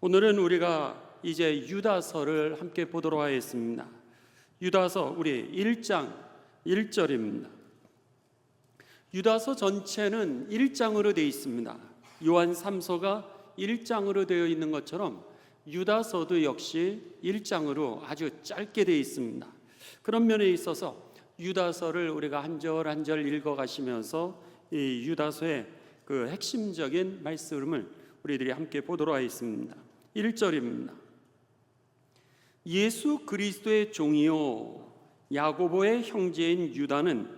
오늘은 우리가 이제 유다서를 함께 보도록 하겠습니다. 유다서 우리 1장 1절입니다. 유다서 전체는 1장으로 되어 있습니다. 요한 3서가 1장으로 되어 있는 것처럼 유다서도 역시 1장으로 아주 짧게 되어 있습니다. 그런 면에 있어서 유다서를 우리가 한 절 한 절 읽어가시면서 이 유다서의 그 핵심적인 말씀을 우리들이 함께 보도록 하겠습니다. 1절입니다. 예수 그리스도의 종이요 야고보의 형제인 유다는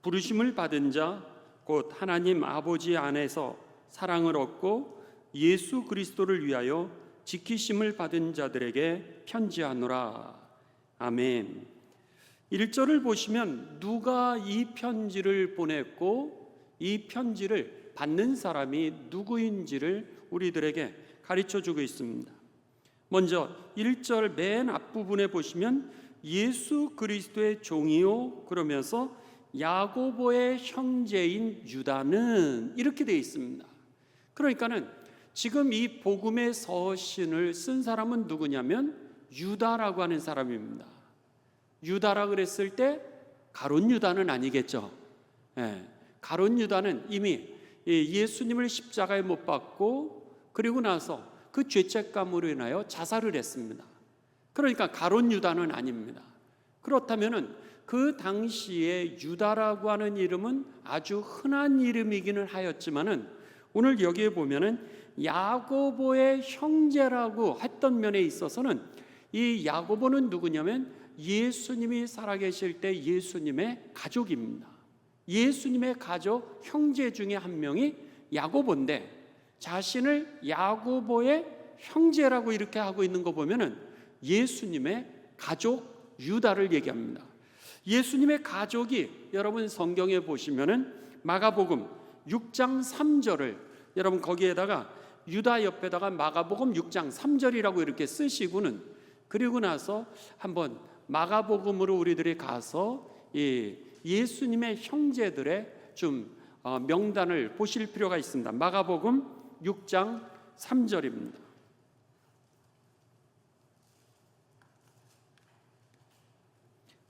부르심을 받은 자 곧 하나님 아버지 안에서 사랑을 얻고 예수 그리스도를 위하여 지키심을 받은 자들에게 편지하노라. 아멘. 1절을 보시면 누가 이 편지를 보냈고 이 편지를 받는 사람이 누구인지를 우리들에게 가르쳐주고 있습니다. 먼저 1절 맨 앞부분에 보시면 예수 그리스도의 종이요 그러면서 야고보의 형제인 유다는 이렇게 되어 있습니다. 그러니까는 지금 이 복음의 서신을 쓴 사람은 누구냐면 유다라고 하는 사람입니다. 유다라 그랬을 때 가룟 유다는 아니겠죠. 가룟 유다는 이미 예수님을 십자가에 못 박고 그리고 나서 그 죄책감으로 인하여 자살을 했습니다. 그러니까 가룟 유다는 아닙니다. 그렇다면은 그 당시에 유다라고 하는 이름은 아주 흔한 이름이기는 하였지만은 오늘 여기에 보면은 야고보의 형제라고 했던 면에 있어서는 이 야고보는 누구냐면 예수님이 살아계실 때 예수님의 가족입니다. 예수님의 가족 형제 중에 한 명이 야고보인데 자신을 야고보의 형제라고 이렇게 하고 있는 거 보면은 예수님의 가족 유다를 얘기합니다. 예수님의 가족이 여러분 성경에 보시면은 마가복음 6장 3절을 여러분 거기에다가 유다 옆에다가 마가복음 6장 3절이라고 이렇게 쓰시고는 그리고 나서 한번 마가복음으로 우리들이 가서 예수님의 형제들의 좀 명단을 보실 필요가 있습니다. 마가복음 6장 3절입니다.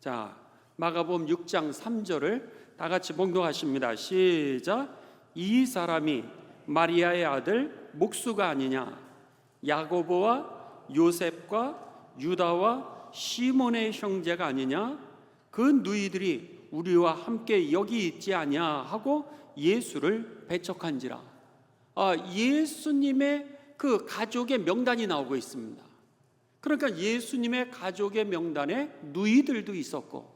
자, 마가복음 6장 3절을 다 같이 봉독하십니다. 시작. 이 사람이 마리아의 아들 목수가 아니냐? 야고보와 요셉과 유다와 시몬의 형제가 아니냐? 그 누이들이 우리와 함께 여기 있지 아니냐 하고 예수를 배척한지라. 예수님의 그 가족의 명단이 나오고 있습니다. 그러니까 예수님의 가족의 명단에 누이들도 있었고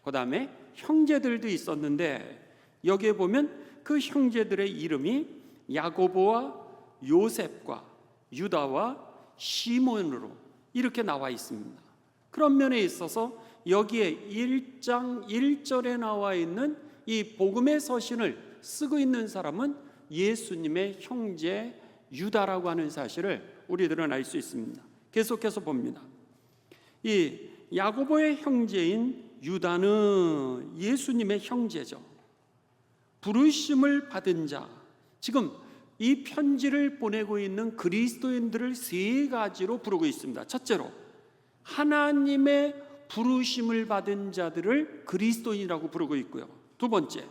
그 다음에 형제들도 있었는데 여기에 보면 그 형제들의 이름이 야고보와 요셉과 유다와 시몬으로 이렇게 나와 있습니다. 그런 면에 있어서 여기에 1장 1절에 나와 있는 이 복음의 서신을 쓰고 있는 사람은 예수님의 형제 유다라고 하는 사실을 우리들은 알 수 있습니다. 계속해서 봅니다. 이 야고보의 형제인 유다는 예수님의 형제죠. 부르심을 받은 자, 지금 이 편지를 보내고 있는 그리스도인들을 세 가지로 부르고 있습니다. 첫째로 하나님의 부르심을 받은 자들을 그리스도인이라고 부르고 있고요. 두 번째,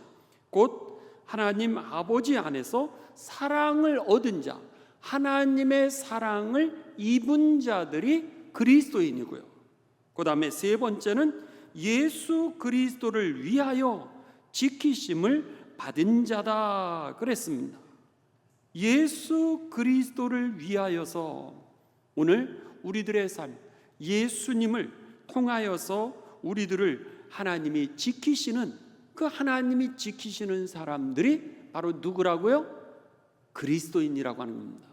곧 하나님 아버지 안에서 사랑을 얻은 자, 하나님의 사랑을 입은 자들이 그리스도인이고요. 그 다음에 세 번째는 예수 그리스도를 위하여 지키심을 받은 자다 그랬습니다. 예수 그리스도를 위하여서 오늘 우리들의 삶, 예수님을 통하여서 우리들을 하나님이 지키시는 그 하나님이 지키시는 사람들이 바로 누구라고요? 그리스도인이라고 하는 겁니다.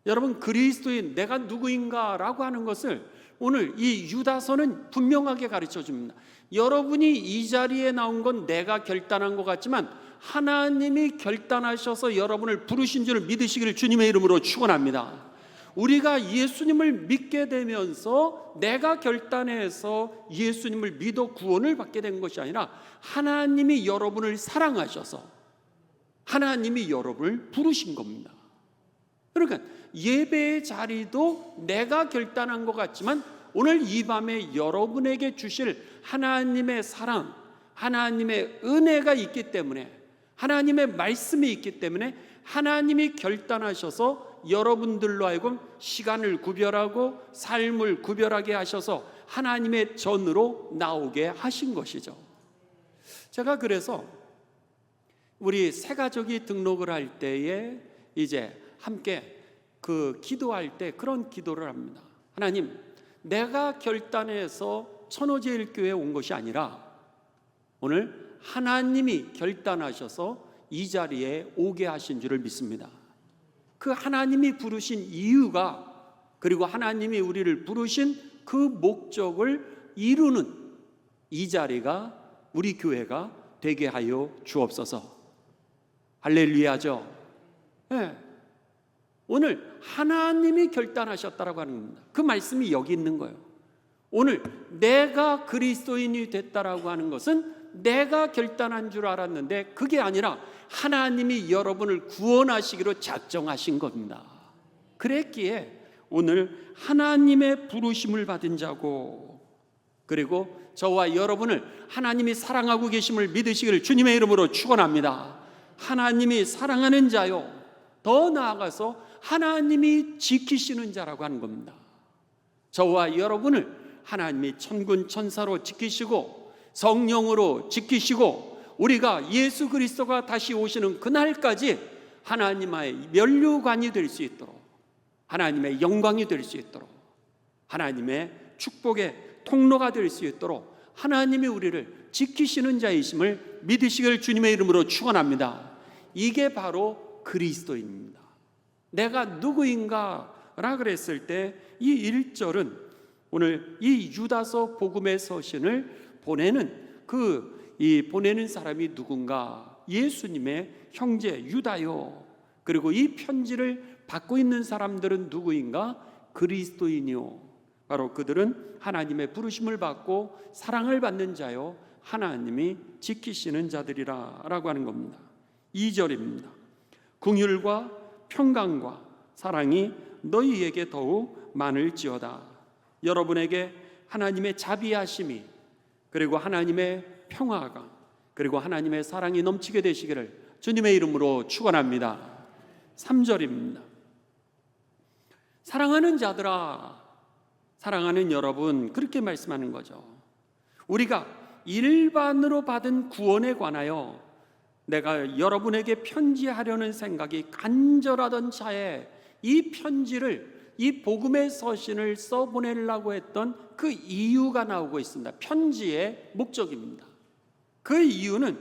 여러분, 그리스도인 내가 누구인가 라고 하는 것을 오늘 이 유다서는 분명하게 가르쳐 줍니다. 여러분이 이 자리에 나온 건 내가 결단한 것 같지만 하나님이 결단하셔서 여러분을 부르신 줄 믿으시기를 주님의 이름으로 축원합니다. 우리가 예수님을 믿게 되면서 내가 결단해서 예수님을 믿어 구원을 받게 된 것이 아니라 하나님이 여러분을 사랑하셔서 하나님이 여러분을 부르신 겁니다. 그러니까 예배의 자리도 내가 결단한 것 같지만 오늘 이 밤에 여러분에게 주실 하나님의 사랑, 하나님의 은혜가 있기 때문에, 하나님의 말씀이 있기 때문에 하나님이 결단하셔서 여러분들로 하여금 시간을 구별하고 삶을 구별하게 하셔서 하나님의 전으로 나오게 하신 것이죠. 제가 그래서 우리 새 가족이 등록을 할 때에 이제 함께 그 기도할 때 그런 기도를 합니다. 하나님, 내가 결단해서 천호제일교회에 온 것이 아니라 오늘 하나님이 결단하셔서 이 자리에 오게 하신 줄을 믿습니다. 그 하나님이 부르신 이유가, 그리고 하나님이 우리를 부르신 그 목적을 이루는 이 자리가 우리 교회가 되게 하여 주옵소서. 할렐루야죠. 네. 오늘 하나님이 결단하셨다라고 하는 겁니다. 그 말씀이 여기 있는 거예요. 오늘 내가 그리스도인이 됐다라고 하는 것은 내가 결단한 줄 알았는데 그게 아니라 하나님이 여러분을 구원하시기로 작정하신 겁니다. 그랬기에 오늘 하나님의 부르심을 받은 자고, 그리고 저와 여러분을 하나님이 사랑하고 계심을 믿으시기를 주님의 이름으로 축원합니다. 하나님이 사랑하는 자요, 더 나아가서 하나님이 지키시는 자라고 하는 겁니다. 저와 여러분을 하나님이 천군 천사로 지키시고 성령으로 지키시고 우리가 예수 그리스도가 다시 오시는 그날까지 하나님의 면류관이 될 수 있도록, 하나님의 영광이 될 수 있도록, 하나님의 축복의 통로가 될 수 있도록 하나님이 우리를 지키시는 자이심을 믿으시길 주님의 이름으로 축원합니다. 이게 바로 그리스도입니다. 내가 누구인가라 그랬을 때 이 1절은 오늘 이 유다서 복음의 서신을 보내는 보내는 사람이 누군가? 예수님의 형제 유다요. 그리고 이 편지를 받고 있는 사람들은 누구인가? 그리스도인이요. 바로 그들은 하나님의 부르심을 받고 사랑을 받는 자요, 하나님이 지키시는 자들이라 라고 하는 겁니다. 2절입니다. 긍휼과 평강과 사랑이 너희에게 더욱 많을지어다. 여러분에게 하나님의 자비하심이, 그리고 하나님의 평화가, 그리고 하나님의 사랑이 넘치게 되시기를 주님의 이름으로 축원합니다. 3절입니다. 사랑하는 자들아, 사랑하는 여러분, 그렇게 말씀하는 거죠. 우리가 일반으로 받은 구원에 관하여 내가 여러분에게 편지하려는 생각이 간절하던 차에 이 편지를, 이 복음의 서신을 써보내려고 했던 그 이유가 나오고 있습니다. 편지의 목적입니다. 그 이유는,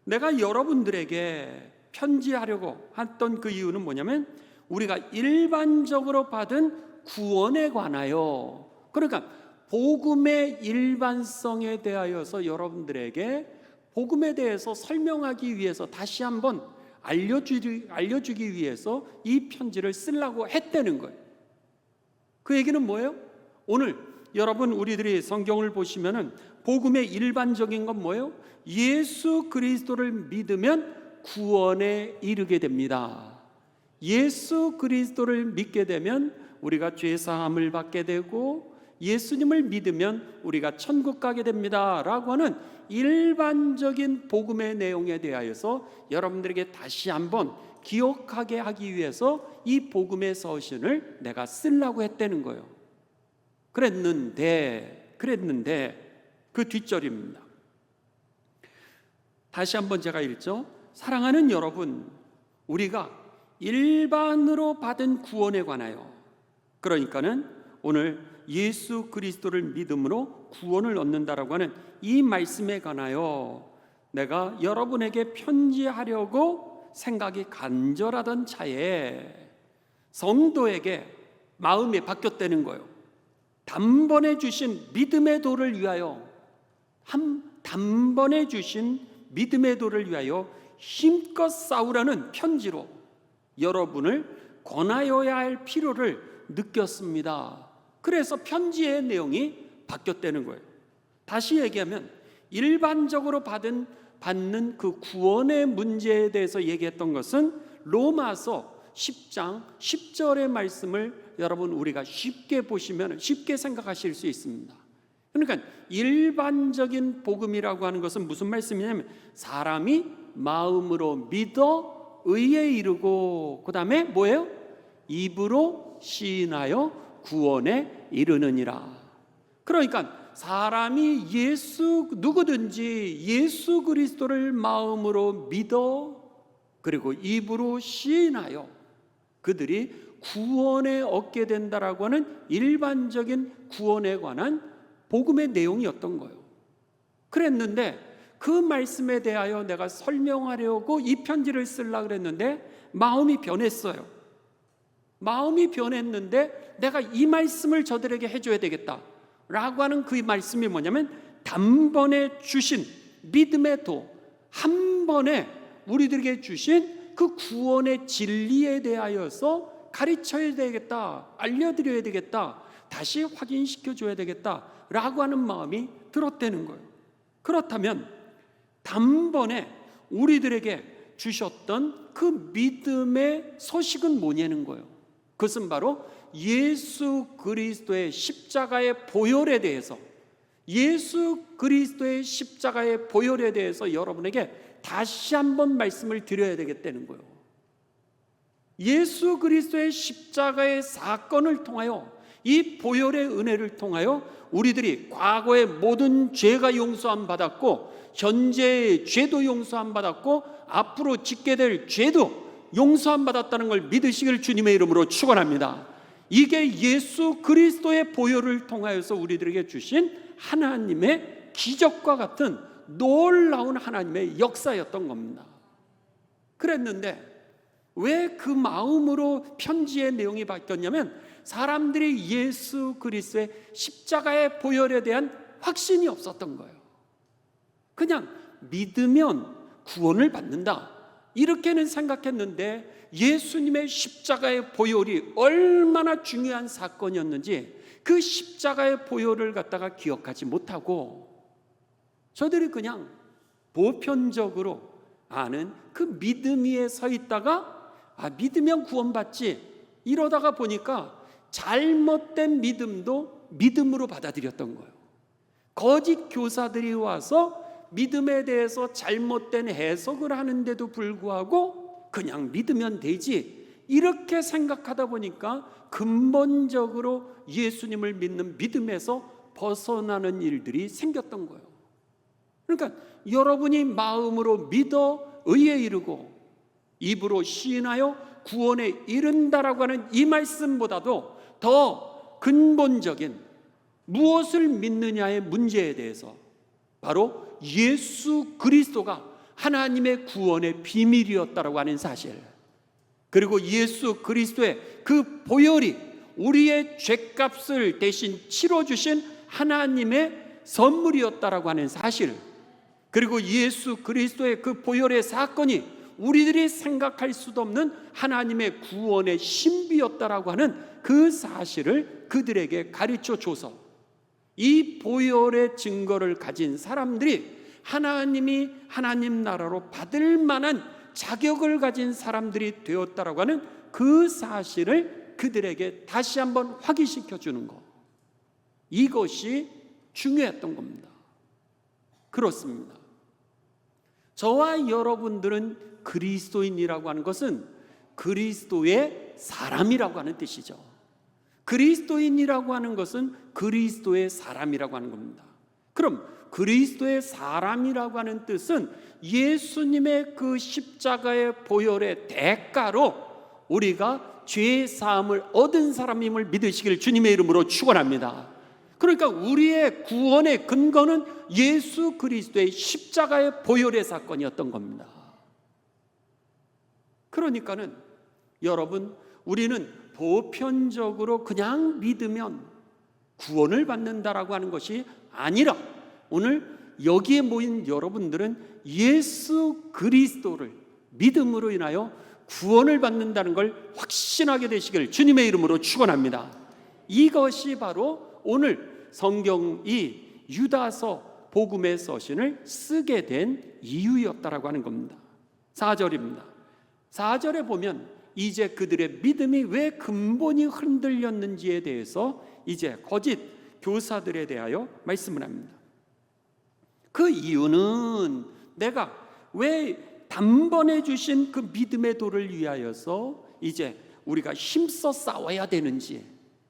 내가 여러분들에게 편지하려고 했던 그 이유는 뭐냐면 우리가 일반적으로 받은 구원에 관하여, 그러니까 복음의 일반성에 대하여서 여러분들에게 복음에 대해서 설명하기 위해서 다시 한번 알려주기 위해서 이 편지를 쓰려고 했다는 거예요. 그 얘기는 뭐예요? 오늘 여러분 우리들이 성경을 보시면은 복음의 일반적인 건 뭐예요? 예수 그리스도를 믿으면 구원에 이르게 됩니다. 예수 그리스도를 믿게 되면 우리가 죄 사함을 받게 되고 예수님을 믿으면 우리가 천국 가게 됩니다 라고 하는 일반적인 복음의 내용에 대하여서 여러분들에게 다시 한번 기억하게 하기 위해서 이 복음의 서신을 내가 쓰려고 했다는 거예요. 그랬는데 그 뒷절입니다. 다시 한번 제가 읽죠. 사랑하는 여러분, 우리가 일반으로 받은 구원에 관하여, 그러니까는 오늘 예수 그리스도를 믿음으로 구원을 얻는다라고 하는 이 말씀에 관하여 내가 여러분에게 편지하려고 생각이 간절하던 차에 성도에게 마음이 바뀌었다는 거예요. 단번에 주신 믿음의 도를 위하여, 단번에 주신 믿음의 도를 위하여 힘껏 싸우라는 편지로 여러분을 권하여야 할 필요를 느꼈습니다. 그래서 편지의 내용이 바뀌었다는 거예요. 다시 얘기하면 일반적으로 받는 그 구원의 문제에 대해서 얘기했던 것은 로마서 10장 10절의 말씀을 여러분 우리가 쉽게 보시면 쉽게 생각하실 수 있습니다. 그러니까 일반적인 복음이라고 하는 것은 무슨 말씀이냐면 사람이 마음으로 믿어 의에 이르고 그 다음에 뭐예요? 입으로 시인하여 구원에 이르느니라. 그러니까 사람이 누구든지 예수 그리스도를 마음으로 믿어 그리고 입으로 시인하여 그들이 구원에 얻게 된다라고 하는 일반적인 구원에 관한 복음의 내용이었던 거예요. 그랬는데 그 말씀에 대하여 내가 설명하려고 이 편지를 쓰려고 그랬는데 마음이 변했어요. 마음이 변했는데 내가 이 말씀을 저들에게 해줘야 되겠다 라고 하는 그 말씀이 뭐냐면 단번에 주신 믿음의 도, 한 번에 우리들에게 주신 그 구원의 진리에 대하여서 가르쳐야 되겠다, 알려드려야 되겠다, 다시 확인시켜줘야 되겠다 라고 하는 마음이 들었다는 거예요. 그렇다면 단번에 우리들에게 주셨던 그 믿음의 소식은 뭐냐는 거예요. 그것은 바로 예수 그리스도의 십자가의 보혈에 대해서, 예수 그리스도의 십자가의 보혈에 대해서 여러분에게 다시 한번 말씀을 드려야 되겠다는 거예요. 예수 그리스도의 십자가의 사건을 통하여, 이 보혈의 은혜를 통하여 우리들이 과거의 모든 죄가 용서함 받았고 현재의 죄도 용서함 받았고 앞으로 짓게 될 죄도 용서함 받았다는 걸 믿으시길 주님의 이름으로 축원합니다. 이게 예수 그리스도의 보혈을 통하여서 우리들에게 주신 하나님의 기적과 같은 놀라운 하나님의 역사였던 겁니다. 그랬는데 왜 그 마음으로 편지의 내용이 바뀌었냐면 사람들이 예수 그리스도의 십자가의 보혈에 대한 확신이 없었던 거예요. 그냥 믿으면 구원을 받는다 이렇게는 생각했는데 예수님의 십자가의 보혈이 얼마나 중요한 사건이었는지 그 십자가의 보혈을 갖다가 기억하지 못하고 저들이 그냥 보편적으로 아는 그 믿음 위에 서 있다가 믿으면 구원받지 이러다가 보니까 잘못된 믿음도 믿음으로 받아들였던 거예요. 거짓 교사들이 와서 믿음에 대해서 잘못된 해석을 하는데도 불구하고 그냥 믿으면 되지 이렇게 생각하다 보니까 근본적으로 예수님을 믿는 믿음에서 벗어나는 일들이 생겼던 거예요. 그러니까 여러분이 마음으로 믿어 의에 이르고 입으로 시인하여 구원에 이른다라고 하는 이 말씀보다도 더 근본적인 무엇을 믿느냐의 문제에 대해서 바로 예수 그리스도가 하나님의 구원의 비밀이었다라고 하는 사실, 그리고 예수 그리스도의 그 보혈이 우리의 죄값을 대신 치러주신 하나님의 선물이었다라고 하는 사실, 그리고 예수 그리스도의 그 보혈의 사건이 우리들이 생각할 수도 없는 하나님의 구원의 신비였다라고 하는 그 사실을 그들에게 가르쳐줘서 이 보혈의 증거를 가진 사람들이 하나님이 하나님 나라로 받을 만한 자격을 가진 사람들이 되었다라고 하는 그 사실을 그들에게 다시 한번 확인시켜 주는 것, 이것이 중요했던 겁니다. 그렇습니다. 저와 여러분들은 그리스도인이라고 하는 것은 그리스도의 사람이라고 하는 뜻이죠. 그리스도인이라고 하는 것은 그리스도의 사람이라고 하는 겁니다. 그럼 그리스도의 사람이라고 하는 뜻은 예수님의 그 십자가의 보혈의 대가로 우리가 죄 사함을 얻은 사람임을 믿으시길 주님의 이름으로 축원합니다. 그러니까 우리의 구원의 근거는 예수 그리스도의 십자가의 보혈의 사건이었던 겁니다. 그러니까는 여러분, 우리는 보편적으로 그냥 믿으면 구원을 받는다라고 하는 것이 아니라 오늘 여기에 모인 여러분들은 예수 그리스도를 믿음으로 인하여 구원을 받는다는 걸 확신하게 되시길 주님의 이름으로 축원합니다. 이것이 바로 오늘 성경이 유다서 복음의 서신을 쓰게 된 이유였다라고 하는 겁니다. 4절입니다. 4절에 보면 이제 그들의 믿음이 왜 근본이 흔들렸는지에 대해서 이제 거짓 교사들에 대하여 말씀을 합니다. 그 이유는 내가 왜 단번에 주신 그 믿음의 도를 위하여서 이제 우리가 힘써 싸워야 되는지,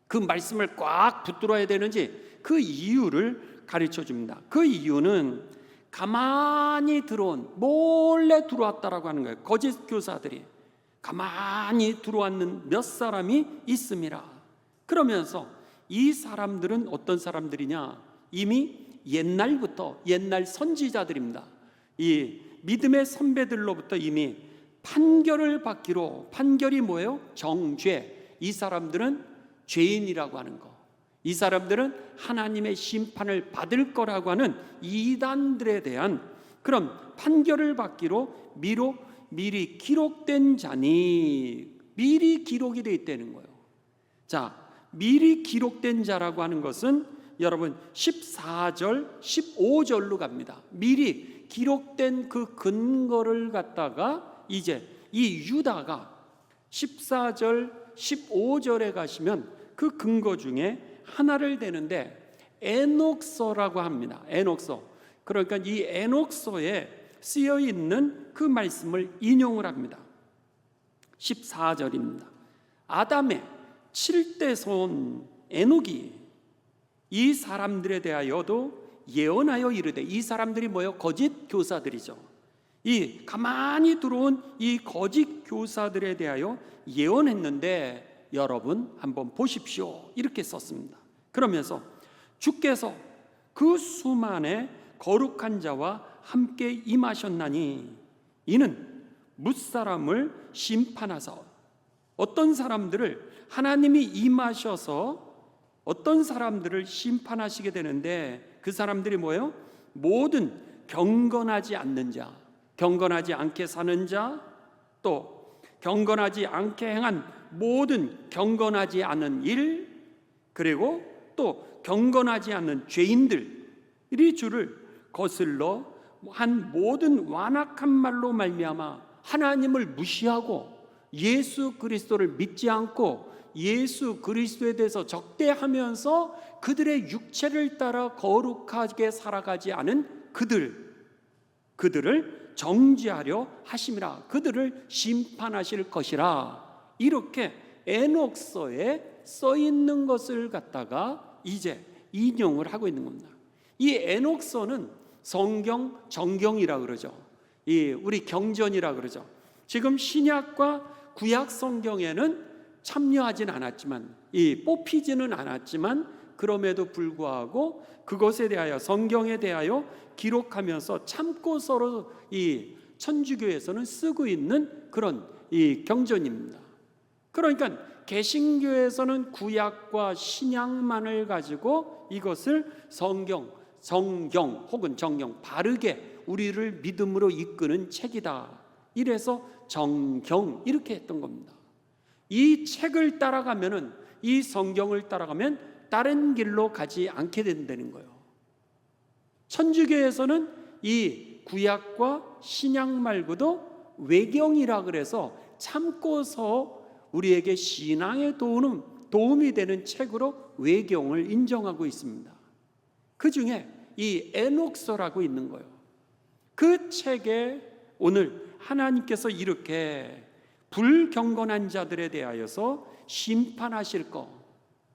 그 말씀을 꽉 붙들어야 되는지 그 이유를 가르쳐 줍니다. 그 이유는 가만히 들어온, 몰래 들어왔다라고 하는 거예요. 거짓 교사들이 가만히 들어왔는 몇 사람이 있음이라. 그러면서 이 사람들은 어떤 사람들이냐? 이미 옛날부터, 옛날 선지자들입니다. 이 믿음의 선배들로부터 이미 판결을 받기로, 판결이 뭐예요? 정죄. 이 사람들은 죄인이라고 하는 거, 이 사람들은 하나님의 심판을 받을 거라고 하는 이단들에 대한 그런 판결을 받기로 미리 기록된 자니, 미리 기록이 되어 있다는 거예요. 자, 미리 기록된 자라고 하는 것은 여러분 14절, 15절로 갑니다. 미리 기록된 그 근거를 갖다가 이제 이 유다가 14절, 15절에 가시면 그 근거 중에 하나를 대는데 에녹서라고 합니다. 에녹서. 그러니까 이 에녹서에 쓰여 있는 그 말씀을 인용을 합니다. 14절입니다. 아담의 7대 손 에녹이 이 사람들에 대하여도 예언하여 이르되, 이 사람들이 뭐예요? 거짓 교사들이죠. 이 가만히 들어온 이 거짓 교사들에 대하여 예언했는데 여러분 한번 보십시오, 이렇게 썼습니다. 그러면서 주께서 그 수만의 거룩한 자와 함께 임하셨나니 이는 뭇사람을 심판하사, 어떤 사람들을 하나님이 임하셔서 어떤 사람들을 심판하시게 되는데 그 사람들이 뭐예요? 모든 경건하지 않는 자, 경건하지 않게 사는 자, 또 경건하지 않게 행한 모든 경건하지 않은 일, 그리고 또 경건하지 않는 죄인들이 주를 거슬러 한 모든 완악한 말로 말미암아 하나님을 무시하고 예수 그리스도를 믿지 않고 예수 그리스도에 대해서 적대하면서 그들의 육체를 따라 거룩하게 살아가지 않은 그들을 정죄하려 하심이라, 그들을 심판하실 것이라. 이렇게 에녹서에 써 있는 것을 갖다가 이제 인용을 하고 있는 겁니다. 이 에녹서는 성경 정경이라 그러죠. 우리 경전이라 그러죠. 지금 신약과 구약 성경에는 참여하진 않았지만, 뽑히지는 않았지만, 그럼에도 불구하고 그것에 대하여, 성경에 대하여 기록하면서 참고 서로 이 천주교에서는 쓰고 있는 그런 이 경전입니다. 그러니까 개신교에서는 구약과 신약만을 가지고 이것을 성경, 성경 혹은 정경, 바르게 우리를 믿음으로 이끄는 책이다, 이래서 정경 이렇게 했던 겁니다. 이 책을 따라가면은, 이 성경을 따라가면 다른 길로 가지 않게 된다는 거예요. 천주교에서는 이 구약과 신약 말고도 외경이라 그래서 참고서 우리에게 신앙에 도움이 되는 책으로 외경을 인정하고 있습니다. 그 중에 이 에녹서라고 있는 거예요. 그 책에 오늘 하나님께서 이렇게 불경건한 자들에 대하여서 심판하실 것,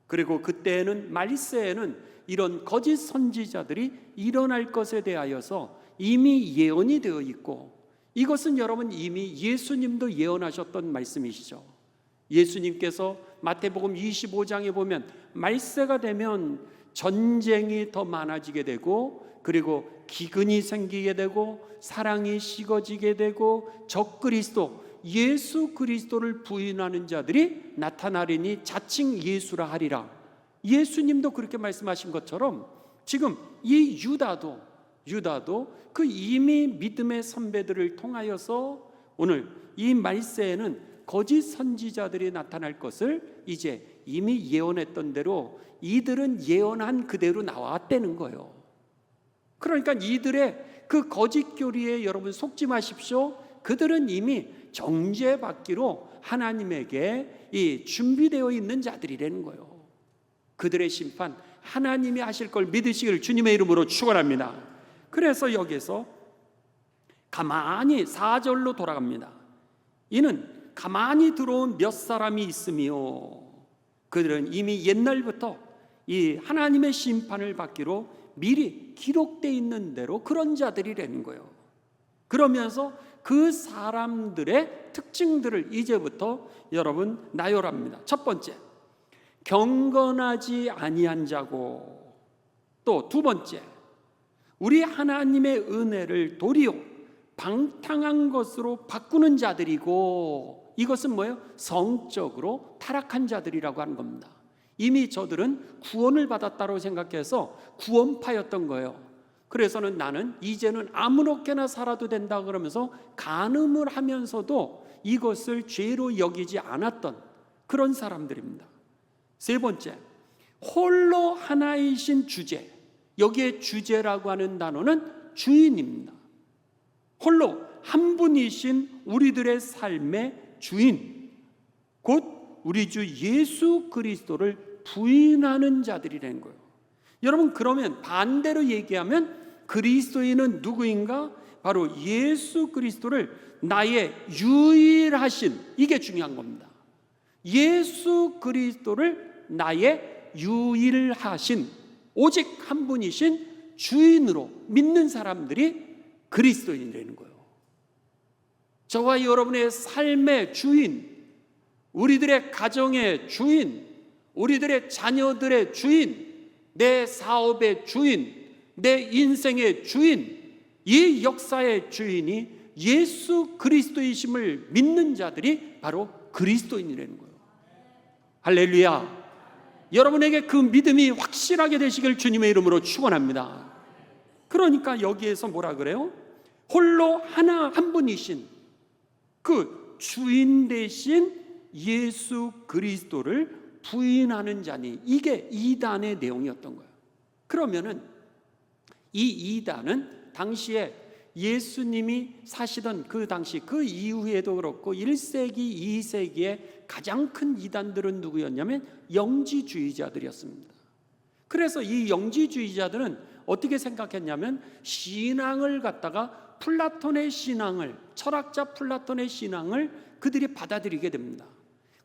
그리고 그때에는 말세에는 이런 거짓 선지자들이 일어날 것에 대하여서 이미 예언이 되어 있고, 이것은 여러분 이미 예수님도 예언하셨던 말씀이시죠. 예수님께서 마태복음 25장에 보면 말세가 되면 전쟁이 더 많아지게 되고, 그리고 기근이 생기게 되고, 사랑이 식어지게 되고, 적그리스도 예수 그리스도를 부인하는 자들이 나타나리니 자칭 예수라 하리라. 예수님도 그렇게 말씀하신 것처럼 지금 이 유다도 그 이미 믿음의 선배들을 통하여서 오늘 이 말세에는 거짓 선지자들이 나타날 것을 이제 이미 예언했던 대로 이들은 예언한 그대로 나왔다는 거예요. 그러니까 이들의 그 거짓 교리에 여러분 속지 마십시오. 그들은 이미 정죄받기로 하나님에게 이 준비되어 있는 자들이라는 거예요. 그들의 심판 하나님이 하실 걸 믿으시기를 주님의 이름으로 축원합니다. 그래서 여기서 가만히 4절로 돌아갑니다. 이는 가만히 들어온 몇 사람이 있으며 그들은 이미 옛날부터 이 하나님의 심판을 받기로 미리 기록되어 있는 대로 그런 자들이라는 거예요. 그러면서 그 사람들의 특징들을 이제부터 여러분 나열합니다. 첫 번째, 경건하지 아니한 자고, 또 두 번째, 우리 하나님의 은혜를 도리어 방탕한 것으로 바꾸는 자들이고, 이것은 뭐예요? 성적으로 타락한 자들이라고 하는 겁니다. 이미 저들은 구원을 받았다고 생각해서 구원파였던 거예요. 그래서는 나는 이제는 아무렇게나 살아도 된다 그러면서 간음을 하면서도 이것을 죄로 여기지 않았던 그런 사람들입니다. 세 번째, 홀로 하나이신 주제. 여기에 주제라고 하는 단어는 주인입니다. 홀로 한 분이신 우리들의 삶의 주인, 곧 우리 주 예수 그리스도를 부인하는 자들이라는 거예요. 여러분, 그러면 반대로 얘기하면 그리스도인은 누구인가? 바로 예수 그리스도를 나의 유일하신, 이게 중요한 겁니다. 예수 그리스도를 나의 유일하신 오직 한 분이신 주인으로 믿는 사람들이 그리스도인이라는 거예요. 저와 여러분의 삶의 주인, 우리들의 가정의 주인, 우리들의 자녀들의 주인, 내 사업의 주인, 내 인생의 주인, 이 역사의 주인이 예수 그리스도이심을 믿는 자들이 바로 그리스도인이라는 거예요. 할렐루야. 여러분에게 그 믿음이 확실하게 되시길 주님의 이름으로 축원합니다. 그러니까 여기에서 뭐라 그래요? 홀로 한 분이신 그 주인 되신 예수 그리스도를 부인하는 자니, 이게 이단의 내용이었던 거예요. 그러면은 이 이단은 당시에 예수님이 사시던 그 당시, 그 이후에도 그렇고 1세기, 2세기에 가장 큰 이단들은 누구였냐면 영지주의자들이었습니다. 그래서 이 영지주의자들은 어떻게 생각했냐면 신앙을 갖다가 플라톤의 신앙을, 철학자 플라톤의 신앙을 그들이 받아들이게 됩니다.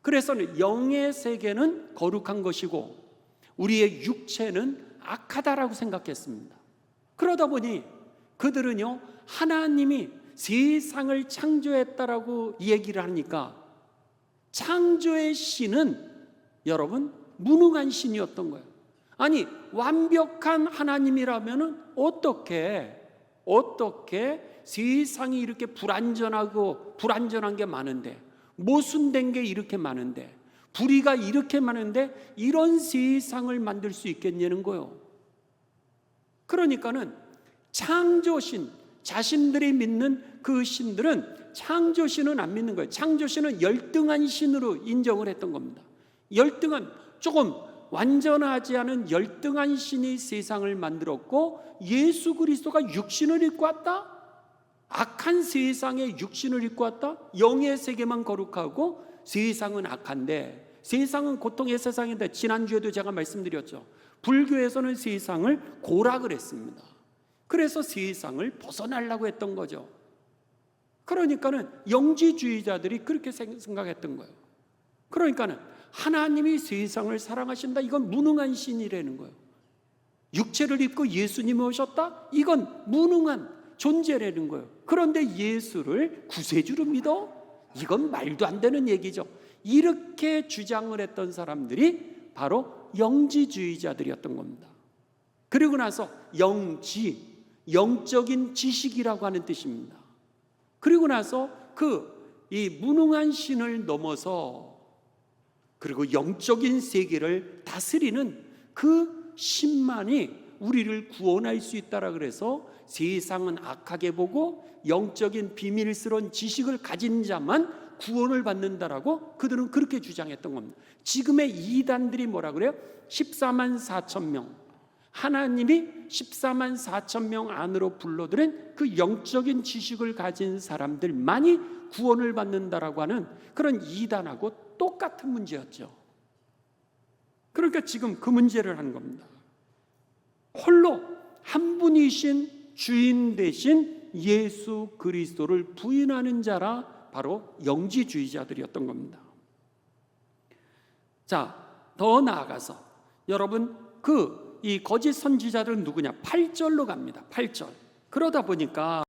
그래서는 영의 세계는 거룩한 것이고 우리의 육체는 악하다라고 생각했습니다. 그러다 보니 그들은요, 하나님이 세상을 창조했다라고 얘기를 하니까 창조의 신은 여러분 무능한 신이었던 거예요. 아니, 완벽한 하나님이라면은 어떻게 세상이 이렇게 불완전한 게 많은데, 모순된 게 이렇게 많은데, 불의가 이렇게 많은데 이런 세상을 만들 수 있겠냐는 거예요. 그러니까는 창조신, 자신들이 믿는 그 신들은 창조신은 안 믿는 거예요. 창조신은 열등한 신으로 인정을 했던 겁니다. 열등한, 조금 완전하지 않은 열등한 신이 세상을 만들었고, 예수 그리스도가 육신을 입고 왔다? 악한 세상에 육신을 입고 왔다? 영의 세계만 거룩하고 세상은 악한데, 세상은 고통의 세상인데, 지난주에도 제가 말씀드렸죠. 불교에서는 세상을 고락을 했습니다. 그래서 세상을 벗어나려고 했던 거죠. 그러니까는 영지주의자들이 그렇게 생각했던 거예요. 그러니까는 하나님이 세상을 사랑하신다, 이건 무능한 신이라는 거예요. 육체를 입고 예수님이 오셨다? 이건 무능한 존재라는 거예요. 그런데 예수를 구세주로 믿어? 이건 말도 안 되는 얘기죠. 이렇게 주장을 했던 사람들이 바로 영지주의자들이었던 겁니다. 그리고 나서 영적인 지식이라고 하는 뜻입니다. 그리고 나서 이 무능한 신을 넘어서 그리고 영적인 세계를 다스리는 그 신만이 우리를 구원할 수 있다라 그래서 세상은 악하게 보고 영적인 비밀스러운 지식을 가진 자만 구원을 받는다라고 그들은 그렇게 주장했던 겁니다. 지금의 이단들이 뭐라 그래요? 14만 4천 명, 하나님이 14만 4천 명 안으로 불러들인 그 영적인 지식을 가진 사람들만이 구원을 받는다라고 하는 그런 이단하고 똑같은 문제였죠. 그러니까 지금 그 문제를 하는 겁니다. 홀로 한 분이신 주인 되신 예수 그리스도를 부인하는 자라 바로 영지주의자들이었던 겁니다. 자, 더 나아가서 여러분 이 거짓 선지자들은 누구냐? 8절로 갑니다. 8절. 그러다 보니까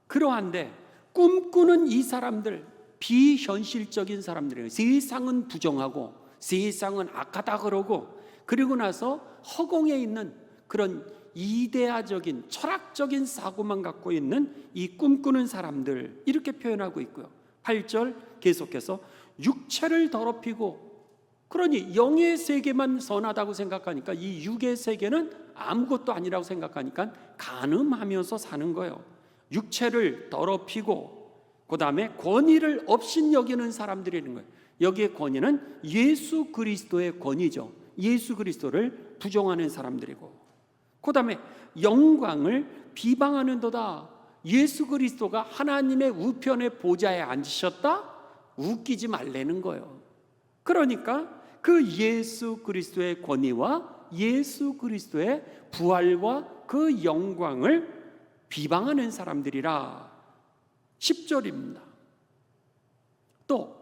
그러한데 꿈꾸는 이 사람들, 비현실적인 사람들이에요. 세상은 부정하고 세상은 악하다 그러고, 그리고 나서 허공에 있는 그런 이데아적인 철학적인 사고만 갖고 있는 이 꿈꾸는 사람들, 이렇게 표현하고 있고요. 8절 계속해서 육체를 더럽히고, 그러니 영의 세계만 선하다고 생각하니까 이 육의 세계는 아무것도 아니라고 생각하니까 간음하면서 사는 거예요. 육체를 더럽히고, 그 다음에 권위를 업신여기는 사람들이라는 거예요. 여기에 권위는 예수 그리스도의 권위죠. 예수 그리스도를 부정하는 사람들이고, 그 다음에 영광을 비방하는도다. 예수 그리스도가 하나님의 우편의 보좌에 앉으셨다? 웃기지 말라는 거예요. 그러니까 그 예수 그리스도의 권위와 예수 그리스도의 부활과 그 영광을 비방하는 사람들이라. 10절입니다. 또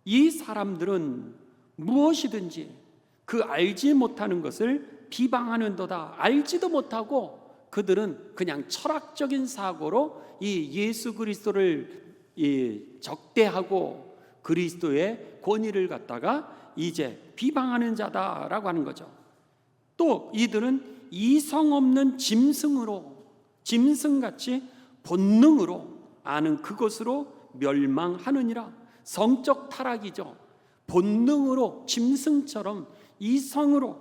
이 사람들은 무엇이든지 그 알지 못하는 것을 비방하는도다. 알지도 못하고 그들은 그냥 철학적인 사고로 이 예수 그리스도를 적대하고 그리스도의 권위를 갖다가 이제 비방하는 자다라고 하는 거죠. 또 이들은 이성 없는 짐승같이 본능으로 아는 그것으로 멸망하느니라. 성적 타락이죠. 본능으로 짐승처럼 이성으로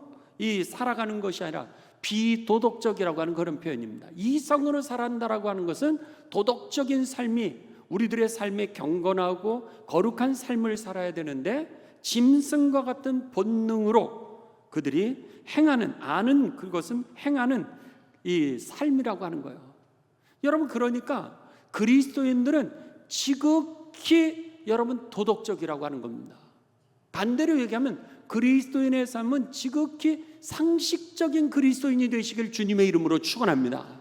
살아가는 것이 아니라 비도덕적이라고 하는 그런 표현입니다. 이성으로 살아간다라고 하는 것은 도덕적인 삶이, 우리들의 삶에 경건하고 거룩한 삶을 살아야 되는데, 짐승과 같은 본능으로 그들이 아는 그것은 행하는 이 삶이라고 하는 거예요. 여러분, 그러니까 그리스도인들은 지극히 여러분 도덕적이라고 하는 겁니다. 반대로 얘기하면 그리스도인의 삶은 지극히 상식적인 그리스도인이 되시길 주님의 이름으로 축원합니다.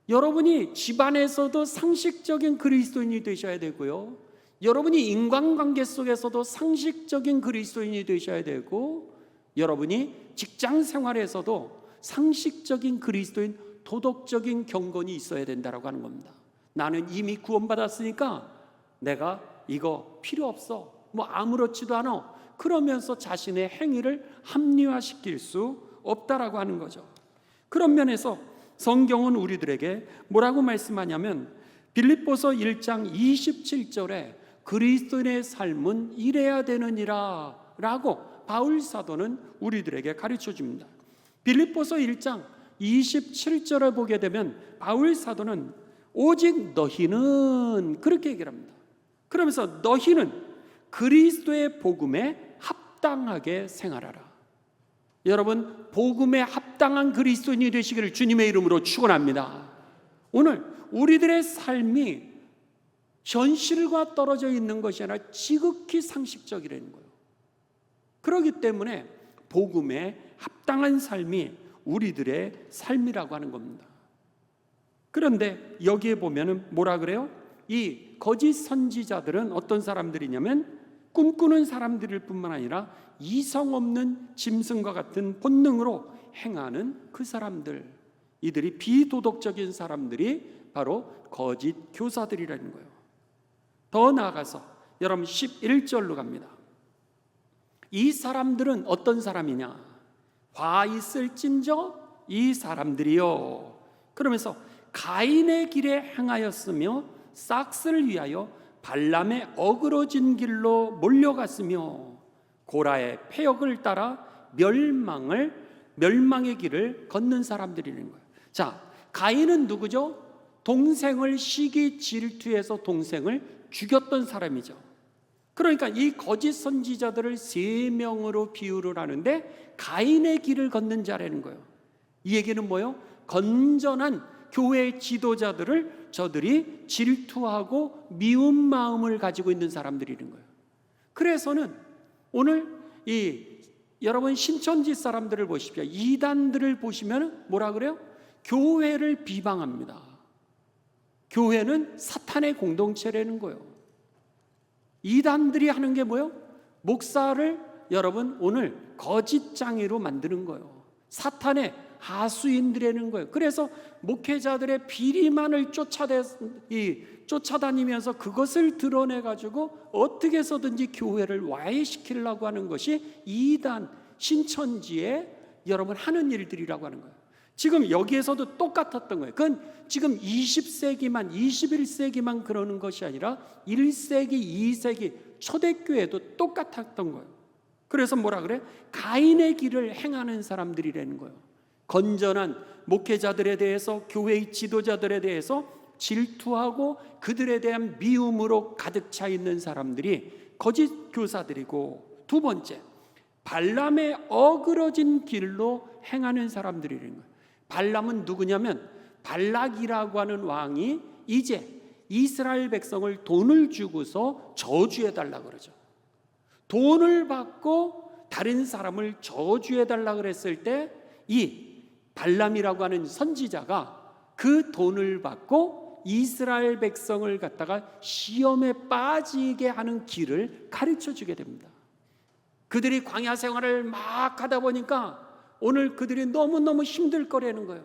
여러분이 집안에서도 상식적인 그리스도인이 되셔야 되고요, 여러분이 인간관계 속에서도 상식적인 그리스도인이 되셔야 되고, 여러분이 직장 생활에서도 상식적인 그리스도인, 도덕적인 경건이 있어야 된다고 하는 겁니다. 나는 이미 구원받았으니까 내가 이거 필요 없어, 아무렇지도 않아, 그러면서 자신의 행위를 합리화시킬 수 없다라고 하는 거죠. 그런 면에서 성경은 우리들에게 뭐라고 말씀하냐면, 빌립보서 1장 27절에 그리스도인의 삶은 이래야 되느니라 라고 바울 사도는 우리들에게 가르쳐 줍니다. 빌립보서 1장 27절을 보게 되면 바울 사도는 오직 너희는, 그렇게 얘기를 합니다. 그러면서 너희는 그리스도의 복음에 합당하게 생활하라. 여러분, 복음에 합당한 그리스도인이 되시기를 주님의 이름으로 축원합니다. 오늘 우리들의 삶이 현실과 떨어져 있는 것이 아니라 지극히 상식적이라는 거예요. 그렇기 때문에 복음에 합당한 삶이 우리들의 삶이라고 하는 겁니다. 그런데 여기에 보면은 뭐라 그래요? 이 거짓 선지자들은 어떤 사람들이냐면 꿈꾸는 사람들일 뿐만 아니라 이성 없는 짐승과 같은 본능으로 행하는 그 사람들, 이들이 비도덕적인 사람들이 바로 거짓 교사들이라는 거예요. 더 나아가서 여러분 11절로 갑니다. 이 사람들은 어떤 사람이냐? 화 있을진저 이 사람들이요, 그러면서 가인의 길에 행하였으며 싹스를 위하여 발람의 어그러진 길로 몰려갔으며 고라의 패역을 따라 멸망의 길을 걷는 사람들이라는 거예요. 자, 가인은 누구죠? 동생을 시기 질투해서 동생을 죽였던 사람이죠. 그러니까 이 거짓 선지자들을 세 명으로 비유를 하는데 가인의 길을 걷는 자라는 거예요. 이 얘기는 뭐예요? 건전한 교회 지도자들을 저들이 질투하고 미운 마음을 가지고 있는 사람들이는 거예요. 그래서는 오늘 여러분 신천지 사람들을 보십시오. 이단들을 보시면 뭐라 그래요? 교회를 비방합니다. 교회는 사탄의 공동체라는 거예요. 이단들이 하는 게 뭐예요? 목사를 여러분 오늘 거짓장애로 만드는 거예요. 사탄의 하수인들이라는 거예요. 그래서 목회자들의 비리만을 쫓아다니면서 그것을 드러내가지고 어떻게 해서든지 교회를 와해시키려고 하는 것이 이단 신천지에 여러분 하는 일들이라고 하는 거예요. 지금 여기에서도 똑같았던 거예요. 그건 지금 20세기만 21세기만 그러는 것이 아니라 1세기 2세기 초대교회도 똑같았던 거예요. 그래서 뭐라 그래? 가인의 길을 행하는 사람들이라는 거예요. 건전한 목회자들에 대해서, 교회의 지도자들에 대해서 질투하고 그들에 대한 미움으로 가득 차 있는 사람들이 거짓 교사들이고, 두 번째, 발람의 어그러진 길로 행하는 사람들이라는 거예요. 발람은 누구냐면 발락이라고 하는 왕이 이제 이스라엘 백성을 돈을 주고서 저주해달라고 그러죠. 돈을 받고 다른 사람을 저주해달라고 그랬을 때 이 발람이라고 하는 선지자가 그 돈을 받고 이스라엘 백성을 갖다가 시험에 빠지게 하는 길을 가르쳐 주게 됩니다. 그들이 광야 생활을 막 하다 보니까 오늘 그들이 너무너무 힘들 거라는 거예요.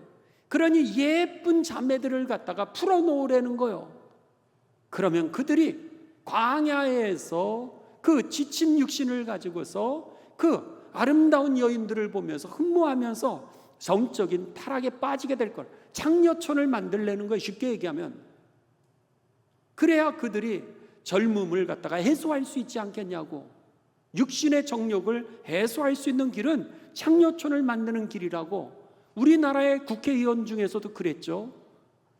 그러니 예쁜 자매들을 갖다가 풀어놓으라는 거예요. 그러면 그들이 광야에서 그 지친 육신을 가지고서 그 아름다운 여인들을 보면서 흠모하면서 정적인 타락에 빠지게 될 걸, 창녀촌을 만들려는 거예요. 쉽게 얘기하면. 그래야 그들이 젊음을 갖다가 해소할 수 있지 않겠냐고. 육신의 정욕을 해소할 수 있는 길은 창녀촌을 만드는 길이라고 우리나라의 국회의원 중에서도 그랬죠.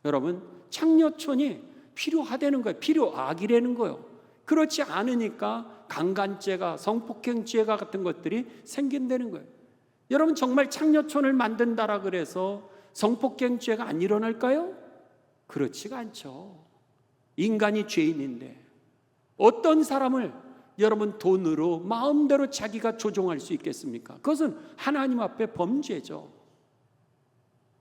여러분, 창녀촌이 필요하다는 거예요. 필요악이라는 거예요. 그렇지 않으니까 강간죄가, 성폭행죄가 같은 것들이 생긴다는 거예요. 여러분, 정말 창녀촌을 만든다라 그래서 성폭행죄가 안 일어날까요? 그렇지가 않죠. 인간이 죄인인데 어떤 사람을 여러분 돈으로 마음대로 자기가 조종할 수 있겠습니까? 그것은 하나님 앞에 범죄죠.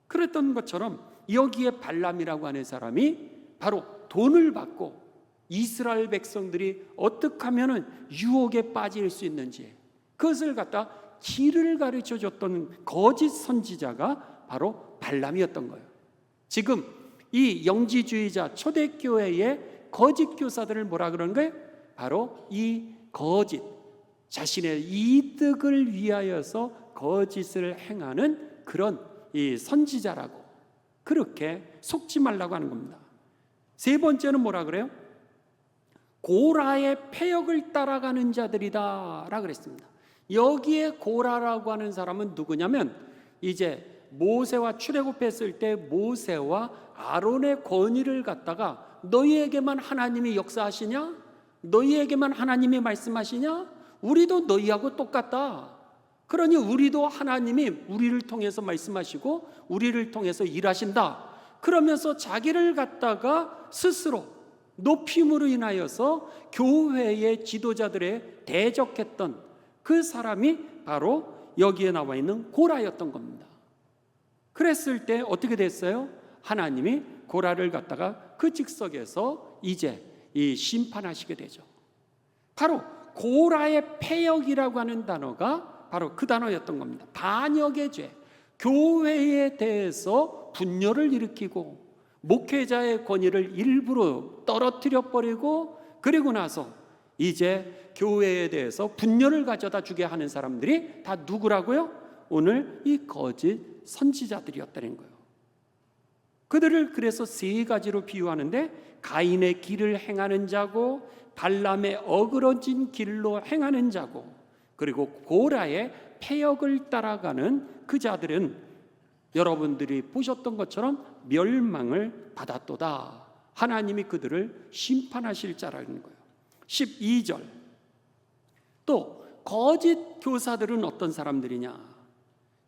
그랬던 것처럼 여기에 발람이라고 하는 사람이 바로 돈을 받고 이스라엘 백성들이 어떻게 하면 유혹에 빠질 수 있는지 그것을 갖다 길을 가르쳐 줬던 거짓 선지자가 바로 발람이었던 거예요. 지금 이 영지주의자 초대교회의 거짓 교사들을 뭐라 그러는 거예요? 바로 이 거짓, 자신의 이득을 위하여서 거짓을 행하는 그런 이 선지자라고, 그렇게 속지 말라고 하는 겁니다. 세 번째는 뭐라 그래요? 고라의 패역을 따라가는 자들이다 라고 그랬습니다. 여기에 고라라고 하는 사람은 누구냐면 이제 모세와 출애굽했을 때 모세와 아론의 권위를 갖다가 너희에게만 하나님이 역사하시냐? 너희에게만 하나님이 말씀하시냐? 우리도 너희하고 똑같다. 그러니 우리도 하나님이 우리를 통해서 말씀하시고 우리를 통해서 일하신다. 그러면서 자기를 갖다가 스스로 높임으로 인하여서 교회의 지도자들에 대적했던 그 사람이 바로 여기에 나와 있는 고라였던 겁니다. 그랬을 때 어떻게 됐어요? 하나님이 고라를 갖다가 그 직석에서 이제 이 심판하시게 되죠. 바로 고라의 패역이라고 하는 단어가 바로 그 단어였던 겁니다. 반역의 죄, 교회에 대해서 분열을 일으키고 목회자의 권위를 일부러 떨어뜨려 버리고 그리고 나서 이제 교회에 대해서 분열을 가져다 주게 하는 사람들이 다 누구라고요? 오늘 이 거짓 선지자들이었다는 거예요. 그들을 그래서 세 가지로 비유하는데 가인의 길을 행하는 자고, 발람의 어그러진 길로 행하는 자고, 그리고 고라의 패역을 따라가는 그 자들은 여러분들이 보셨던 것처럼 멸망을 받았도다. 하나님이 그들을 심판하실 자라는 거예요. 12절 또 거짓 교사들은 어떤 사람들이냐?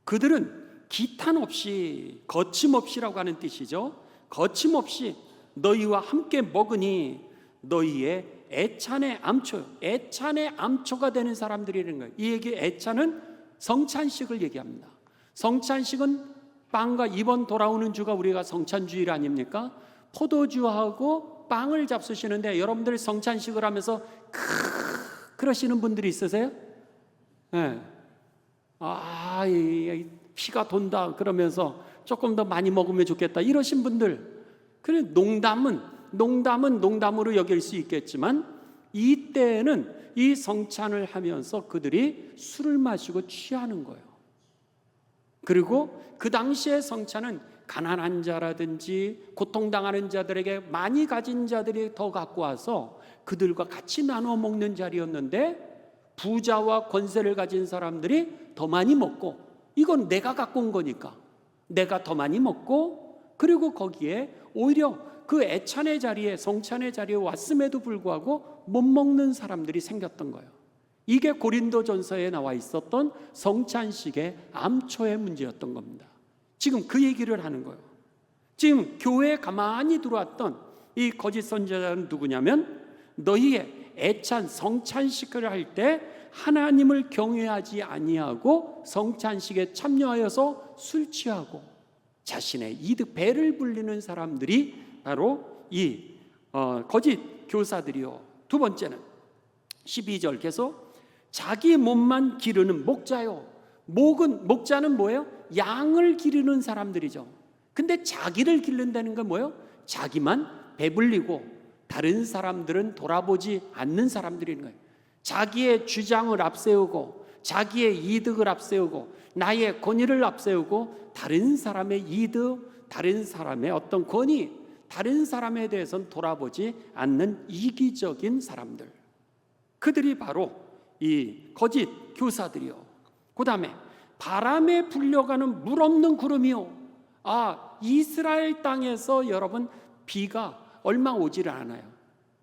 그들은 기탄 없이, 거침없이라고 하는 뜻이죠. 거침없이 너희와 함께 먹으니 너희의 애찬의 암초, 애찬의 암초가 되는 사람들이라는 거예요. 이 얘기, 애찬은 성찬식을 얘기합니다. 성찬식은 빵과, 이번 돌아오는 주가 우리가 성찬주일 아닙니까? 포도주하고 빵을 잡수시는데 여러분들 성찬식을 하면서 그러시는 분들이 있으세요? 네. 피가 돈다 그러면서 조금 더 많이 먹으면 좋겠다 이러신 분들, 그래 농담은 농담으로 여길 수 있겠지만 이때는 이 성찬을 하면서 그들이 술을 마시고 취하는 거예요. 그리고 그 당시의 성찬은 가난한 자라든지 고통당하는 자들에게 많이 가진 자들이 더 갖고 와서 그들과 같이 나눠 먹는 자리였는데, 부자와 권세를 가진 사람들이 더 많이 먹고, 이건 내가 갖고 온 거니까 내가 더 많이 먹고, 그리고 거기에 오히려 그 애찬의 자리에, 성찬의 자리에 왔음에도 불구하고 못 먹는 사람들이 생겼던 거예요. 이게 고린도전서에 나와 있었던 성찬식의 암초의 문제였던 겁니다. 지금 그 얘기를 하는 거예요. 지금 교회에 가만히 들어왔던 이 거짓 선지자는 누구냐면, 너희의 애찬 성찬식을 할 때 하나님을 경외하지 아니하고 성찬식에 참여하여서 술 취하고 자신의 이득 배를 불리는 사람들이 바로 이 거짓 교사들이요. 두 번째는 12절 계속, 자기 몸만 기르는 목자요. 목자는 뭐예요? 양을 기르는 사람들이죠. 근데 자기를 기른다는 건 뭐예요? 자기만 배불리고 다른 사람들은 돌아보지 않는 사람들인 거예요. 자기의 주장을 앞세우고 자기의 이득을 앞세우고 나의 권위를 앞세우고 다른 사람의 이득, 다른 사람의 어떤 권위, 다른 사람에 대해서는 돌아보지 않는 이기적인 사람들, 그들이 바로 이 거짓 교사들이요. 그 다음에 바람에 불려가는 물 없는 구름이요. 이스라엘 땅에서 여러분 비가 얼마 오지를 않아요.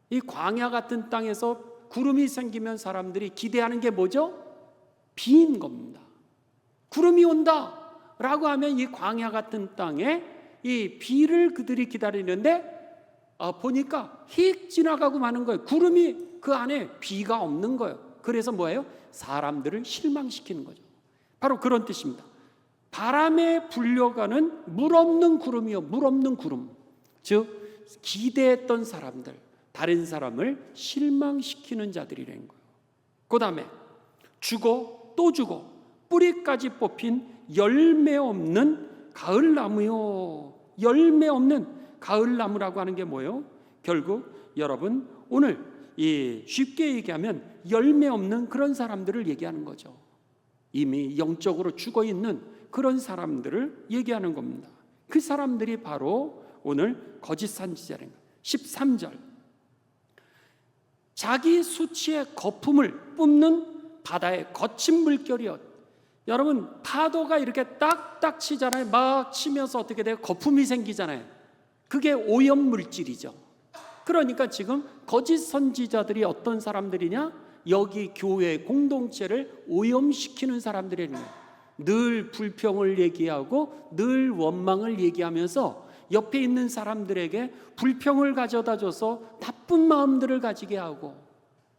이 광야 같은 땅에서 구름이 생기면 사람들이 기대하는 게 뭐죠? 비인 겁니다. 구름이 온다 라고 하면 이 광야 같은 땅에 이 비를 그들이 기다리는데 보니까 휙 지나가고 마는 거예요. 구름이 그 안에 비가 없는 거예요. 그래서 뭐예요? 사람들을 실망시키는 거죠. 바로 그런 뜻입니다. 바람에 불려가는 물 없는 구름이요. 물 없는 구름. 즉 기대했던 사람들, 다른 사람을 실망시키는 자들이라는 거예요. 그 다음에 주고 또 주고 뿌리까지 뽑힌 열매 없는 가을나무요. 열매 없는 가을나무라고 하는 게 뭐예요? 결국 여러분 오늘 쉽게 얘기하면 열매 없는 그런 사람들을 얘기하는 거죠. 이미 영적으로 죽어있는 그런 사람들을 얘기하는 겁니다. 그 사람들이 바로 오늘 거짓 선지자라는 거예요. 13절, 자기 수치의 거품을 뿜는 바다의 거친 물결이여. 여러분 파도가 이렇게 딱딱 치잖아요. 막 치면서 어떻게 돼요? 거품이 생기잖아요. 그게 오염물질이죠. 그러니까 지금 거짓 선지자들이 어떤 사람들이냐? 여기 교회 공동체를 오염시키는 사람들이에요. 늘 불평을 얘기하고 늘 원망을 얘기하면서 옆에 있는 사람들에게 불평을 가져다 줘서 나쁜 마음들을 가지게 하고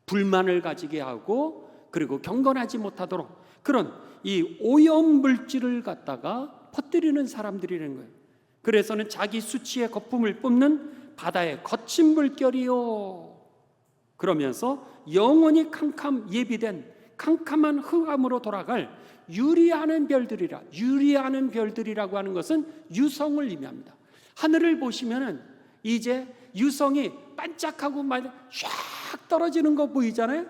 불만을 가지게 하고 그리고 경건하지 못하도록 그런 이 오염물질을 갖다가 퍼뜨리는 사람들이라는 거예요. 그래서는 자기 수치의 거품을 뿜는 바다의 거친 물결이요. 그러면서 영원히 예비된 캄캄한 흑암으로 돌아갈 유리하는 별들이라. 유리하는 별들이라고 하는 것은 유성을 의미합니다. 하늘을 보시면은 이제 유성이 반짝하고 막 샥 떨어지는 거 보이잖아요.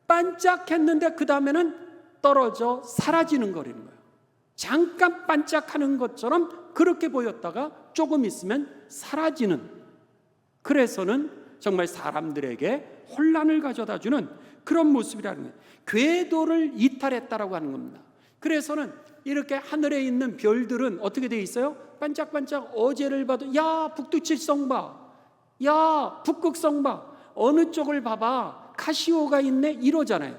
반짝했는데 그 다음에는 떨어져 사라지는 거라는 거예요. 잠깐 반짝하는 것처럼 그렇게 보였다가 조금 있으면 사라지는, 그래서는 정말 사람들에게 혼란을 가져다 주는 그런 모습이라는 거예요. 궤도를 이탈했다라고 하는 겁니다. 그래서는 이렇게 하늘에 있는 별들은 어떻게 돼 있어요? 반짝반짝. 어제를 봐도 야 북두칠성 봐, 야 북극성 봐, 어느 쪽을 봐봐 카시오가 있네 이러잖아요.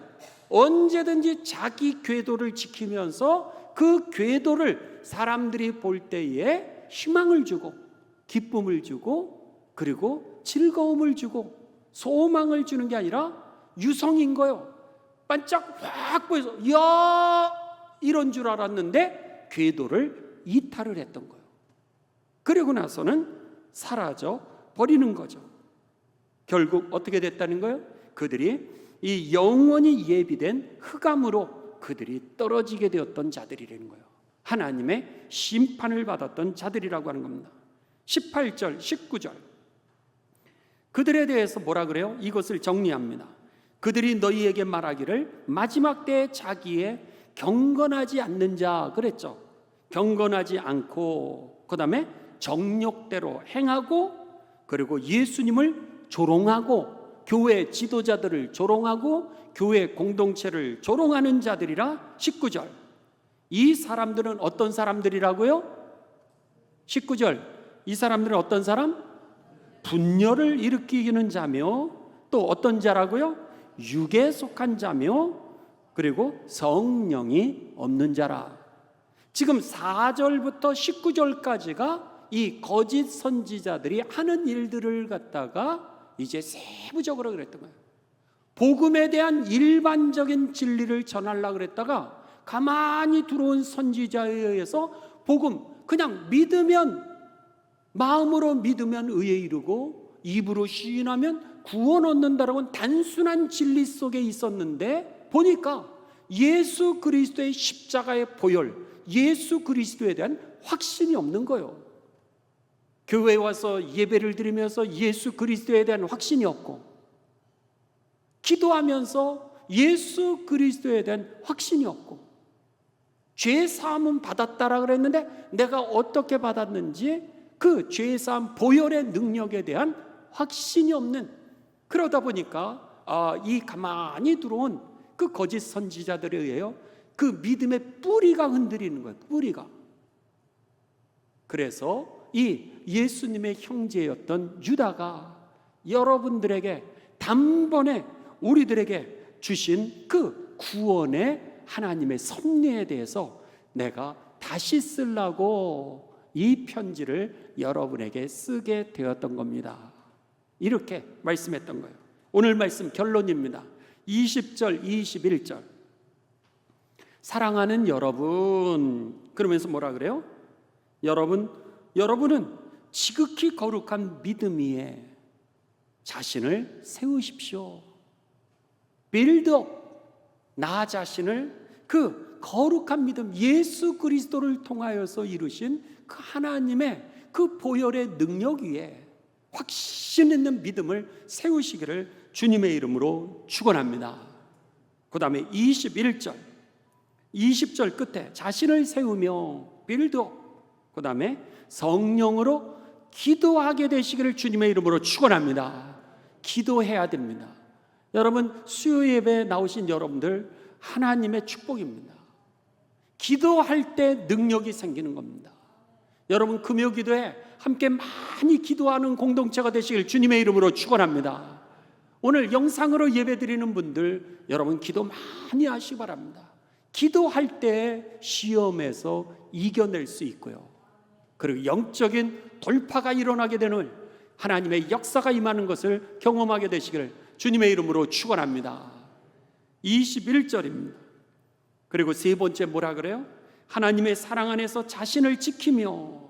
언제든지 자기 궤도를 지키면서 그 궤도를 사람들이 볼 때에 희망을 주고 기쁨을 주고 그리고 즐거움을 주고 소망을 주는 게 아니라 유성인 거예요. 반짝 확 보여서 야 이런 줄 알았는데 궤도를 이탈을 했던 거예요. 그리고 나서는 사라져 버리는 거죠. 결국 어떻게 됐다는 거예요? 그들이 이 영원히 예비된 흑암으로 그들이 떨어지게 되었던 자들이라는 거예요. 하나님의 심판을 받았던 자들이라고 하는 겁니다. 18절, 19절 그들에 대해서 뭐라 그래요? 이것을 정리합니다. 그들이 너희에게 말하기를 마지막 때에 자기의 경건하지 않는 자 그랬죠. 경건하지 않고 그 다음에 정욕대로 행하고 그리고 예수님을 조롱하고 교회 지도자들을 조롱하고 교회 공동체를 조롱하는 자들이라. 19절 이 사람들은 어떤 사람들이라고요? 19절 이 사람들은 어떤 사람? 분열을 일으키는 자며 또 어떤 자라고요? 육에 속한 자며 그리고 성령이 없는 자라. 지금 4절부터 19절까지가 이 거짓 선지자들이 하는 일들을 갖다가 이제 세부적으로 그랬던 거예요. 복음에 대한 일반적인 진리를 전하려고 그랬다가 가만히 들어온 선지자에 의해서 복음 그냥 믿으면 마음으로 믿으면 의에 이르고 입으로 시인하면 구원 얻는다라고는 단순한 진리 속에 있었는데 보니까 예수 그리스도의 십자가의 보혈, 예수 그리스도에 대한 확신이 없는 거예요. 교회에 와서 예배를 드리면서 예수 그리스도에 대한 확신이 없고 기도하면서 예수 그리스도에 대한 확신이 없고 죄 사함은 받았다라 그랬는데 내가 어떻게 받았는지 그 죄 사함 보혈의 능력에 대한 확신이 없는, 그러다 보니까 이 가만히 들어온 그 거짓 선지자들에 의해요 그 믿음의 뿌리가 흔들리는 거예요. 뿌리가. 그래서 이 예수님의 형제였던 유다가 여러분들에게 단번에 우리들에게 주신 그 구원의 하나님의 섭리에 대해서 내가 다시 쓰려고 이 편지를 여러분에게 쓰게 되었던 겁니다. 이렇게 말씀했던 거예요. 오늘 말씀 결론입니다. 20절, 21절. 사랑하는 여러분, 그러면서 뭐라 그래요? 여러분은 지극히 거룩한 믿음 위에 자신을 세우십시오. 빌드업, 나 자신을 그 거룩한 믿음, 예수 그리스도를 통하여서 이루신 그 하나님의 그 보혈의 능력 위에 확신 있는 믿음을 세우시기를 주님의 이름으로 축원합니다. 그 다음에 21절, 20절 끝에 자신을 세우며 빌드업, 그 다음에 성령으로 기도하게 되시기를 주님의 이름으로 축원합니다. 기도해야 됩니다. 여러분, 수요 예배에 나오신 여러분들 하나님의 축복입니다. 기도할 때 능력이 생기는 겁니다. 여러분, 금요 기도에 함께 많이 기도하는 공동체가 되시길 주님의 이름으로 축원합니다. 오늘 영상으로 예배드리는 분들 여러분 기도 많이 하시기 바랍니다. 기도할 때 시험에서 이겨낼 수 있고요, 그리고 영적인 돌파가 일어나게 되는 하나님의 역사가 임하는 것을 경험하게 되시기를 주님의 이름으로 축원합니다. 21절입니다. 그리고 세 번째 뭐라 그래요? 하나님의 사랑 안에서 자신을 지키며,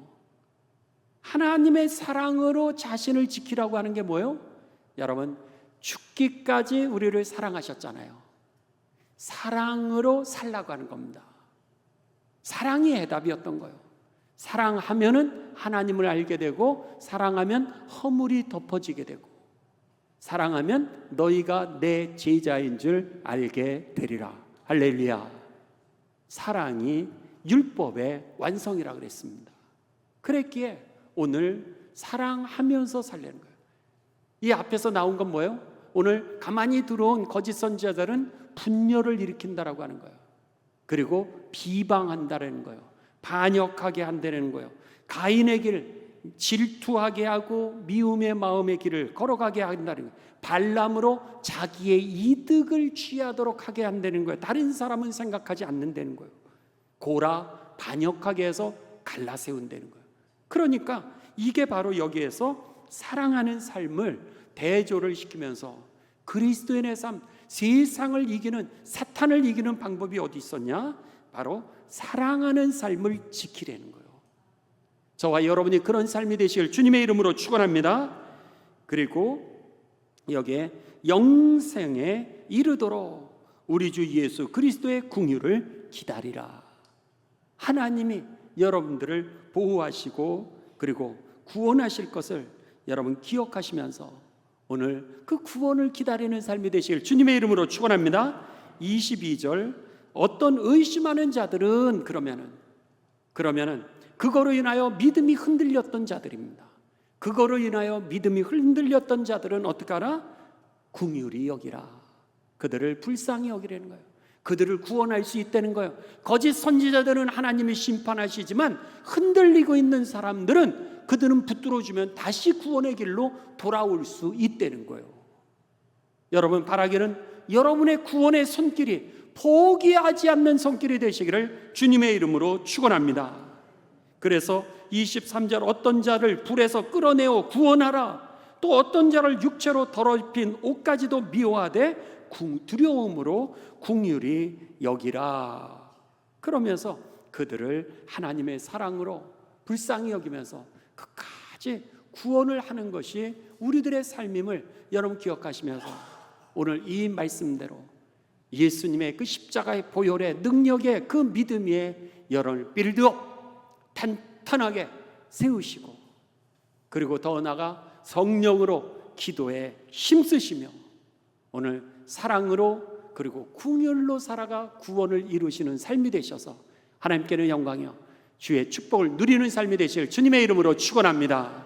하나님의 사랑으로 자신을 지키라고 하는 게 뭐예요? 여러분, 죽기까지 우리를 사랑하셨잖아요. 사랑으로 살라고 하는 겁니다. 사랑이 해답이었던 거예요. 사랑하면은 하나님을 알게 되고, 사랑하면 허물이 덮어지게 되고, 사랑하면 너희가 내 제자인 줄 알게 되리라. 할렐루야. 사랑이 율법의 완성이라 그랬습니다. 그랬기에 오늘 사랑하면서 살려는 거예요. 이 앞에서 나온 건 뭐예요? 오늘 가만히 들어온 거짓 선지자들은 분열을 일으킨다라고 하는 거예요. 그리고 비방한다라는 거예요. 반역하게 한다는 거예요. 가인의 길, 질투하게 하고 미움의 마음의 길을 걸어가게 한다는 거예요. 발람으로 자기의 이득을 취하도록 하게 한다는 거예요. 다른 사람은 생각하지 않는다는 거예요. 고라 반역하게 해서 갈라 세운다는 거예요. 그러니까 이게 바로 여기에서 사랑하는 삶을 대조를 시키면서 그리스도인의 삶, 세상을 이기는, 사탄을 이기는 방법이 어디 있었냐? 바로 사랑하는 삶을 지키려는 거예요. 저와 여러분이 그런 삶이 되시길 주님의 이름으로 축원합니다. 그리고 여기에 영생에 이르도록 우리 주 예수 그리스도의 긍휼을 기다리라. 하나님이 여러분들을 보호하시고 그리고 구원하실 것을 여러분 기억하시면서 오늘 그 구원을 기다리는 삶이 되시길 주님의 이름으로 축원합니다. 22절 어떤 의심하는 자들은 그러면은 그거로 인하여 믿음이 흔들렸던 자들입니다. 그거로 인하여 믿음이 흔들렸던 자들은 어떻게 하라? 긍휼히 여기라. 그들을 불쌍히 여기라는 거예요. 그들을 구원할 수 있다는 거예요. 거짓 선지자들은 하나님이 심판하시지만 흔들리고 있는 사람들은 그들은 붙들어주면 다시 구원의 길로 돌아올 수 있다는 거예요. 여러분 바라기는 여러분의 구원의 손길이 포기하지 않는 손길이 되시기를 주님의 이름으로 축원합니다. 그래서 23절 어떤 자를 불에서 끌어내어 구원하라. 또 어떤 자를 육체로 더럽힌 옷까지도 미워하되 두려움으로 긍휼히 여기라. 그러면서 그들을 하나님의 사랑으로 불쌍히 여기면서 끝까지 구원을 하는 것이 우리들의 삶임을 여러분 기억하시면서 오늘 이 말씀대로 예수님의 그 십자가의 보혈의 능력의 그 믿음 위에 여러분을 빌드업 탄탄하게 세우시고 그리고 더 나아가 성령으로 기도에 힘쓰시며 오늘 사랑으로 그리고 긍휼로 살아가 구원을 이루시는 삶이 되셔서 하나님께는 영광이요 주의 축복을 누리는 삶이 되실 주님의 이름으로 축원합니다.